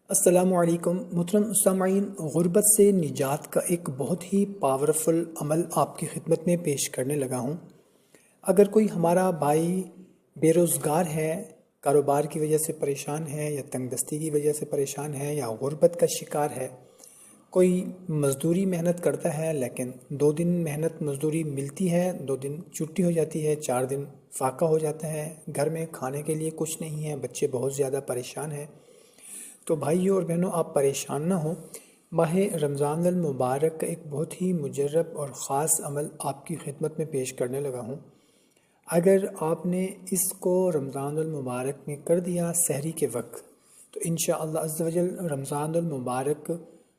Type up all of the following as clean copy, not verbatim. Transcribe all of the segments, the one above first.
السلام علیکم محترم سامعین، غربت سے نجات کا ایک بہت ہی پاورفل عمل آپ کی خدمت میں پیش کرنے لگا ہوں۔ اگر کوئی ہمارا بھائی بے روزگار ہے، کاروبار کی وجہ سے پریشان ہے، یا تنگ دستی کی وجہ سے پریشان ہے، یا غربت کا شکار ہے، کوئی مزدوری محنت کرتا ہے لیکن 2 دن محنت مزدوری ملتی ہے، 2 دن چھٹی ہو جاتی ہے، 4 دن فاقہ ہو جاتا ہے، گھر میں کھانے کے لیے کچھ نہیں ہے، بچے بہت زیادہ پریشان ہیں، تو بھائیوں اور بہنوں آپ پریشان نہ ہوں۔ ماہ رمضان المبارک کا ایک بہت ہی مجرب اور خاص عمل آپ کی خدمت میں پیش کرنے لگا ہوں۔ اگر آپ نے اس کو رمضان المبارک میں کر دیا سحری کے وقت، تو انشاءاللہ عز و جل رمضان المبارک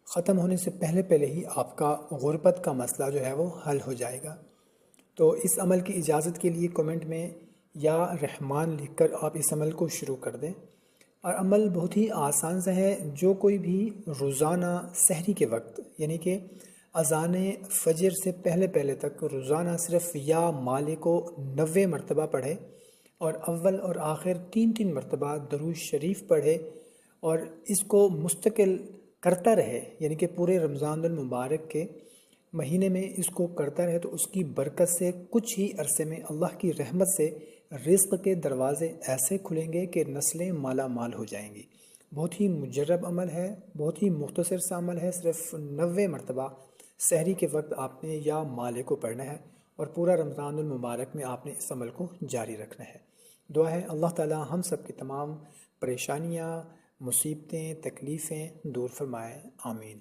ختم ہونے سے پہلے پہلے ہی آپ کا غربت کا مسئلہ جو ہے وہ حل ہو جائے گا۔ تو اس عمل کی اجازت کے لیے کمنٹ میں یا رحمان لکھ کر آپ اس عمل کو شروع کر دیں۔ اور عمل بہت ہی آسان سا ہے۔ جو کوئی بھی روزانہ سحری کے وقت یعنی کہ اذان فجر سے پہلے پہلے تک روزانہ صرف یا مالک کو 90 مرتبہ پڑھے، اور اول اور آخر 3 مرتبہ درود شریف پڑھے، اور اس کو مستقل کرتا رہے، یعنی کہ پورے رمضان المبارک کے مہینے میں اس کو کرتا رہے، تو اس کی برکت سے کچھ ہی عرصے میں اللہ کی رحمت سے رزق کے دروازے ایسے کھلیں گے کہ نسلیں مالا مال ہو جائیں گی۔ بہت ہی مجرب عمل ہے، بہت ہی مختصر سا عمل ہے۔ صرف 90 مرتبہ سحری کے وقت آپ نے یا مالک کو پڑھنا ہے، اور پورا رمضان المبارک میں آپ نے اس عمل کو جاری رکھنا ہے۔ دعا ہے اللہ تعالی ہم سب کی تمام پریشانیاں، مصیبتیں، تکلیفیں دور فرمائے، آمین۔